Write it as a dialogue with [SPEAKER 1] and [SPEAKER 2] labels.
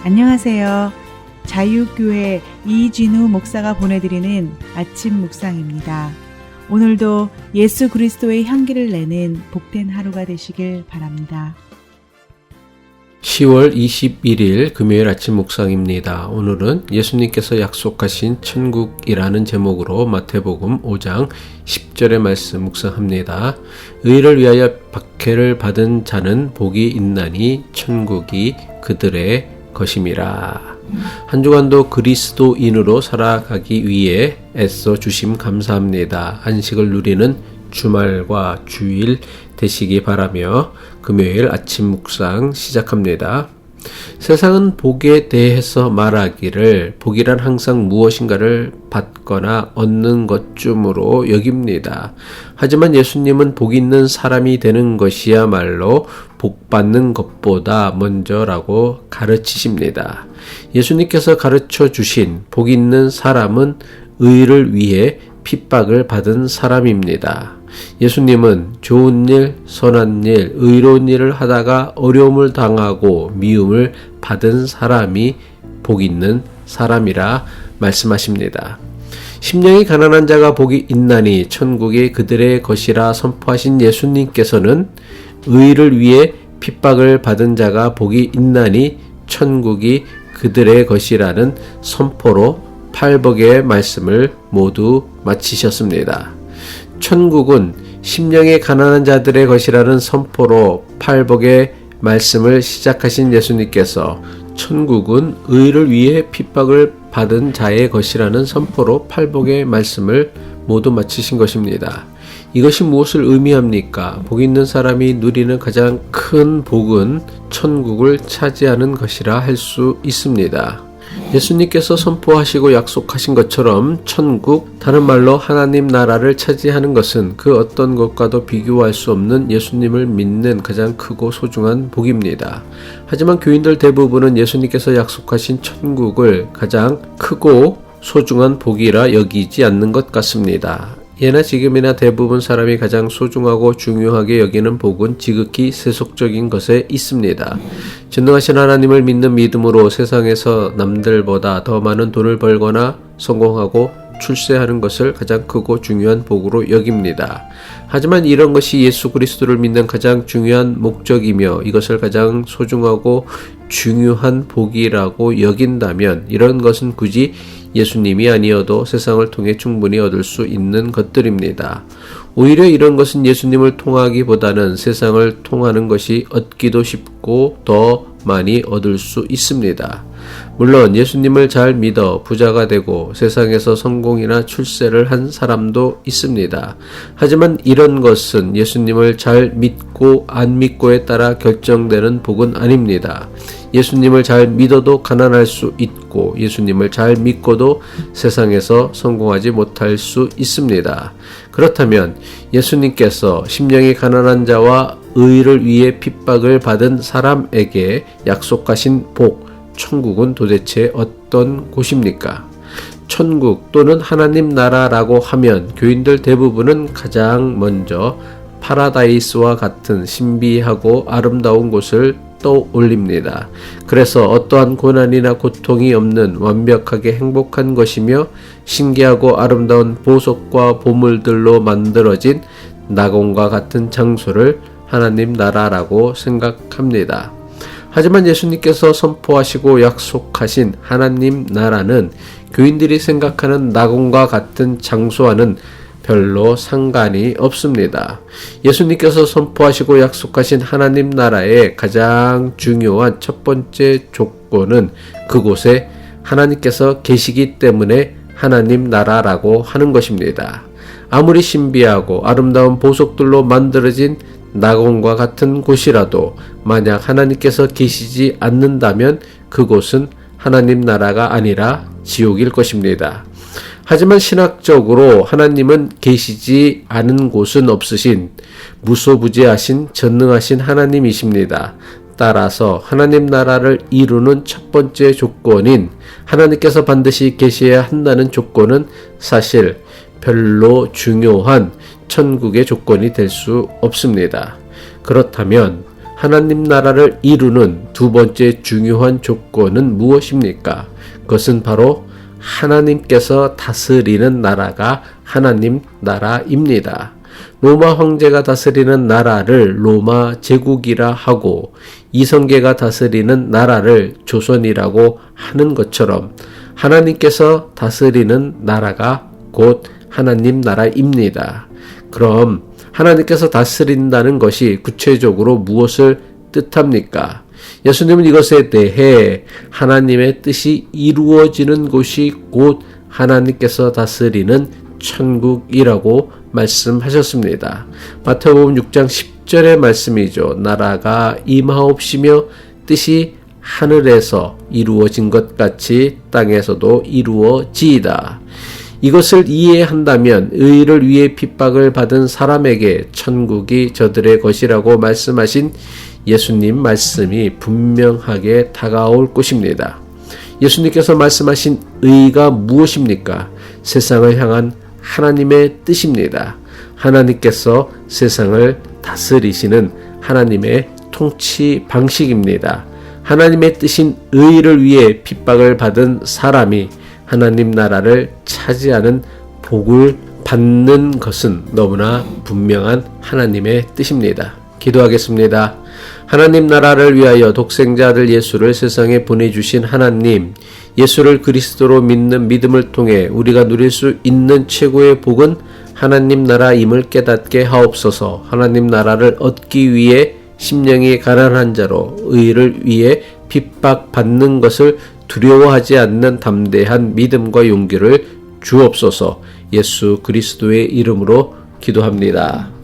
[SPEAKER 1] 안녕하세요. 자유교회 이진우 목사가 보내드리는 아침 묵상입니다. 오늘도 예수 그리스도의 향기를 내는 복된 하루가 되시길 바랍니다.
[SPEAKER 2] 10월 21일 금요일 아침 묵상입니다. 오늘은 예수님께서 약속하신 천국이라는 제목으로 마태복음 5장 10절의 말씀 묵상합니다. 의를 위하여 박해를 받은 자는 복이 있나니 천국이 그들의 것임이라. 한 주간도 그리스도인으로 살아가기 위해 애써 주심 감사합니다. 안식을 누리는 주말과 주일 되시기 바라며 금요일 아침 묵상 시작합니다. 세상은 복에 대해서 말하기를 복이란 항상 무엇인가를 받거나 얻는 것쯤으로 여깁니다. 하지만 예수님은 복 있는 사람이 되는 것이야말로 복 받는 것보다 먼저라고 가르치십니다. 예수님께서 가르쳐 주신 복 있는 사람은 의를 위해 핍박을 받은 사람입니다. 예수님은 좋은 일, 선한 일, 의로운 일을 하다가 어려움을 당하고 미움을 받은 사람이 복 있는 사람이라 말씀하십니다. 심령이 가난한 자가 복이 있나니 천국이 그들의 것이라 선포하신 예수님께서는 의를 위해 핍박을 받은 자가 복이 있나니 천국이 그들의 것이라는 선포로 팔복의 말씀을 모두 마치셨습니다. 천국은 심령이 가난한 자들의 것이라는 선포로 팔복의 말씀을 시작하신 예수님께서 천국은 의를 위해 핍박을 받은 자의 것이라는 선포로 팔복의 말씀을 모두 마치신 것입니다. 이것이 무엇을 의미합니까? 복 있는 사람이 누리는 가장 큰 복은 천국을 차지하는 것이라 할 수 있습니다. 예수님께서 선포하시고 약속하신 것처럼 천국, 다른 말로 하나님 나라를 차지하는 것은 그 어떤 것과도 비교할 수 없는 예수님을 믿는 가장 크고 소중한 복입니다. 하지만 교인들 대부분은 예수님께서 약속하신 천국을 가장 크고 소중한 복이라 여기지 않는 것 같습니다. 예나 지금이나 대부분 사람이 가장 소중하고 중요하게 여기는 복은 지극히 세속적인 것에 있습니다. 전능하신 하나님을 믿는 믿음으로 세상에서 남들보다 더 많은 돈을 벌거나 성공하고 출세하는 것을 가장 크고 중요한 복으로 여깁니다. 하지만 이런 것이 예수 그리스도를 믿는 가장 중요한 목적이며 이것을 가장 소중하고 중요한 복이라고 여긴다면 이런 것은 굳이 예수님이 아니어도 세상을 통해 충분히 얻을 수 있는 것들입니다. 오히려 이런 것은 예수님을 통하기보다는 세상을 통하는 것이 얻기도 쉽고 더 많이 얻을 수 있습니다. 물론 예수님을 잘 믿어 부자가 되고 세상에서 성공이나 출세를 한 사람도 있습니다. 하지만 이런 것은 예수님을 잘 믿고 안 믿고에 따라 결정되는 복은 아닙니다. 예수님을 잘 믿어도 가난할 수 있고 예수님을 잘 믿고도 세상에서 성공하지 못할 수 있습니다. 그렇다면 예수님께서 심령이 가난한 자와 의를 위해 핍박을 받은 사람에게 약속하신 복, 천국은 도대체 어떤 곳입니까? 천국 또는 하나님 나라라고 하면 교인들 대부분은 가장 먼저 파라다이스와 같은 신비하고 아름다운 곳을 떠올립니다. 그래서 어떠한 고난이나 고통이 없는 완벽하게 행복한 것이며 신기하고 아름다운 보석과 보물들로 만들어진 낙원과 같은 장소를 하나님 나라라고 생각합니다. 하지만 예수님께서 선포하시고 약속하신 하나님 나라는 교인들이 생각하는 낙원과 같은 장소와는 별로 상관이 없습니다. 예수님께서 선포하시고 약속하신 하나님 나라의 가장 중요한 첫 번째 조건은 그곳에 하나님께서 계시기 때문에 하나님 나라라고 하는 것입니다. 아무리 신비하고 아름다운 보석들로 만들어진 낙원과 같은 곳이라도 만약 하나님께서 계시지 않는다면 그곳은 하나님 나라가 아니라 지옥일 것입니다. 하지만 신학적으로 하나님은 계시지 않은 곳은 없으신 무소부재하신 전능하신 하나님이십니다. 따라서 하나님 나라를 이루는 첫 번째 조건인 하나님께서 반드시 계셔야 한다는 조건은 사실 별로 중요한 천국의 조건이 될 수 없습니다. 그렇다면 하나님 나라를 이루는 두 번째 중요한 조건은 무엇입니까? 그것은 바로 하나님께서 다스리는 나라가 하나님 나라입니다. 로마 황제가 다스리는 나라를 로마 제국이라 하고 이성계가 다스리는 나라를 조선이라고 하는 것처럼 하나님께서 다스리는 나라가 곧 하나님 나라입니다. 그럼 하나님께서 다스린다는 것이 구체적으로 무엇을 뜻합니까? 예수님은 이것에 대해 하나님의 뜻이 이루어지는 곳이 곧 하나님께서 다스리는 천국이라고 말씀하셨습니다. 마태복음 6장 10절의 말씀이죠. 나라가 임하옵시며 뜻이 하늘에서 이루어진 것 같이 땅에서도 이루어지이다. 이것을 이해한다면 의를 위해 핍박을 받은 사람에게 천국이 저들의 것이라고 말씀하신 예수님 말씀이 분명하게 다가올 것입니다. 예수님께서 말씀하신 의가 무엇입니까? 세상을 향한 하나님의 뜻입니다. 하나님께서 세상을 다스리시는 하나님의 통치 방식입니다. 하나님의 뜻인 의를 위해 핍박을 받은 사람이 하나님 나라를 차지하는 복을 받는 것은 너무나 분명한 하나님의 뜻입니다. 기도하겠습니다. 하나님 나라를 위하여 독생자 아들 예수를 세상에 보내주신 하나님, 예수를 그리스도로 믿는 믿음을 통해 우리가 누릴 수 있는 최고의 복은 하나님 나라임을 깨닫게 하옵소서. 하나님 나라를 얻기 위해 심령이 가난한 자로 의를 위해 핍박받는 것을 두려워하지 않는 담대한 믿음과 용기를 주옵소서. 예수 그리스도의 이름으로 기도합니다.